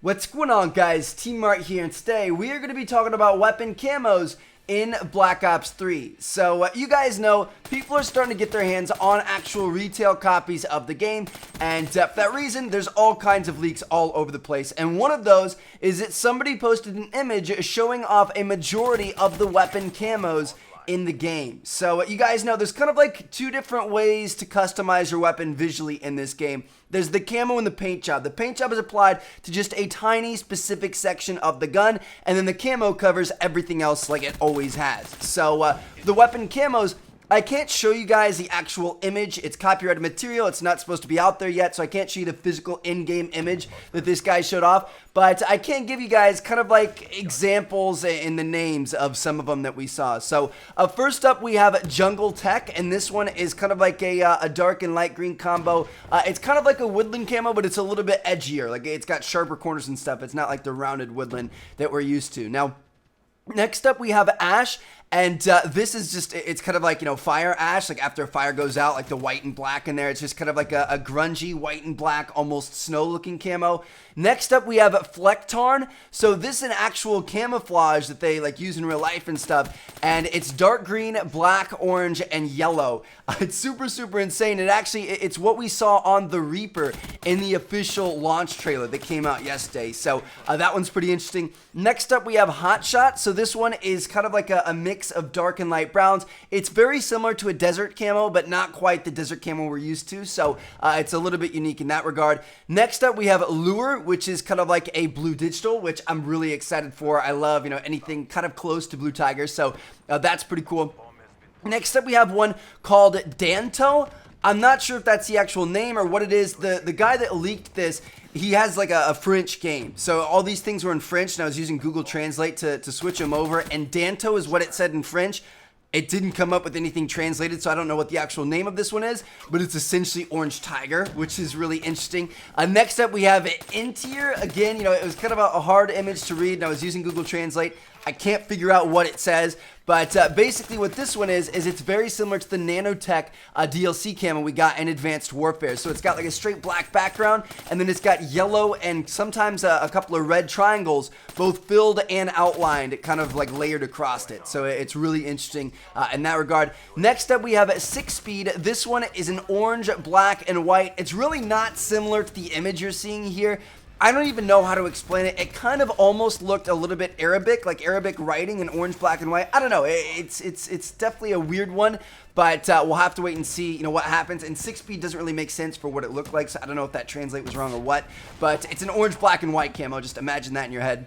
What's going on, guys? TmarTn here, and today we are going to be talking about weapon camos in Black Ops 3. So you guys know people are starting to get their hands on actual retail copies of the game, and for that reason there's all kinds of leaks all over the place, and one of those is that somebody posted an image showing off a majority of the weapon camos in the game. So you guys know there's kind of like two different ways to customize your weapon visually in this game. There's the camo and the paint job. The paint job is applied to just a tiny specific section of the gun, and then the camo covers everything else like it always has. So the weapon camos, I can't show you guys the actual image. It's copyrighted material. It's not supposed to be out there yet, so I can't show you the physical in-game image that this guy showed off. But I can give you guys kind of like examples in the names of some of them that we saw. So first up, we have Jungle Tech, and this one is kind of like a dark and light green combo. It's kind of like a woodland camo, but it's a little bit edgier. Like it's got sharper corners and stuff. It's not like the rounded woodland that we're used to. Now, next up, we have Ash. And this is just, it's kind of like, you know, fire ash, like after a fire goes out, like the white and black in there. It's just kind of like a grungy white and black, almost snow looking camo. Next up, we have Flecktarn. So this is an actual camouflage that they like use in real life and stuff. And it's dark green, black, orange, and yellow. It's super, super insane. It actually, it's what we saw on the Reaper in the official launch trailer that came out yesterday. So that one's pretty interesting. Next up, we have Hotshot. So this one is kind of like a mix of dark and light browns. It's very similar to a desert camo, but not quite the desert camo we're used to. So it's a little bit unique in that regard. Next up, we have Lure, which is kind of like a blue digital, which I'm really excited for. I love, you know, anything kind of close to Blue Tiger. So that's pretty cool. Next up, we have one called Danto. I'm not sure if that's the actual name or what it is. The guy that leaked this, he has like a French game. So all these things were in French, and I was using Google Translate to switch them over. And Danto is what it said in French. It didn't come up with anything translated, so I don't know what the actual name of this one is, but it's essentially Orange Tiger, which is really interesting. Next up, we have Intier. Again, you know, it was kind of a hard image to read, and I was using Google Translate. I can't figure out what it says, but basically what this one is it's very similar to the Nanotech DLC camo we got in Advanced Warfare. So it's got like a straight black background, and then it's got yellow and sometimes a couple of red triangles, both filled and outlined, kind of like layered across it. So it's really interesting in that regard. Next up, we have 6-Speed. This one is an orange, black, and white. It's really not similar to the image you're seeing here. I don't even know how to explain it. It kind of almost looked a little bit Arabic, like Arabic writing in orange, black, and white. I don't know. It's definitely a weird one, but we'll have to wait and see, you know, what happens. And 6-Speed doesn't really make sense for what it looked like, so I don't know if that translate was wrong or what. But it's an orange, black, and white camo. Just imagine that in your head.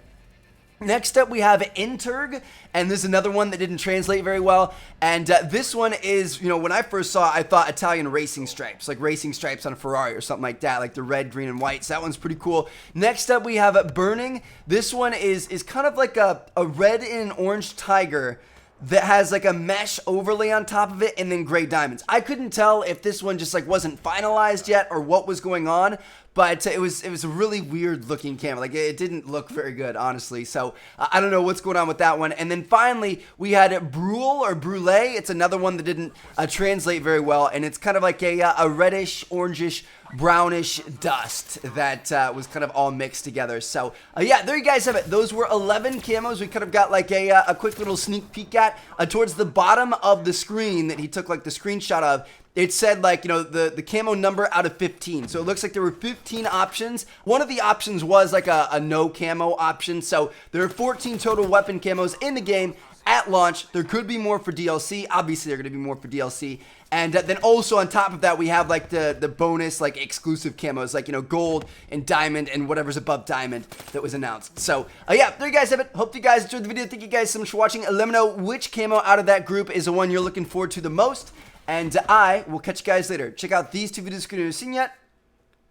Next up, we have Interg, and this is another one that didn't translate very well. And this one is, you know, when I first saw it, I thought Italian racing stripes, like racing stripes on a Ferrari or something like that, like the red, green, and white. So that one's pretty cool. Next up, we have Burning. This one is kind of like a red and orange tiger that has like a mesh overlay on top of it and then gray diamonds. I couldn't tell if this one just like wasn't finalized yet or what was going on, but it was a really weird looking camera. Like it didn't look very good, honestly. So I don't know what's going on with that one. And then finally, we had Brule or Brule. It's another one that didn't translate very well, and it's kind of like a reddish, orangish, brownish dust that was kind of all mixed together. So yeah, there you guys have it. Those were 11 camos we could have got like a quick little sneak peek at. Towards the bottom of the screen that he took like the screenshot of, it said like, you know, the camo number out of 15. So it looks like there were 15 options. One of the options was like a no camo option. So there are 14 total weapon camos in the game at launch. There could be more for DLC. Obviously, there are going to be more for DLC. And then also on top of that, we have like the bonus, like exclusive camos, like, you know, gold and diamond and whatever's above diamond that was announced. So yeah, there you guys have it. Hope you guys enjoyed the video. Thank you guys so much for watching. Let me know which camo out of that group is the one you're looking forward to the most. And I will catch you guys later. Check out these two videos if you haven't seen yet.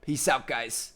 Peace out, guys.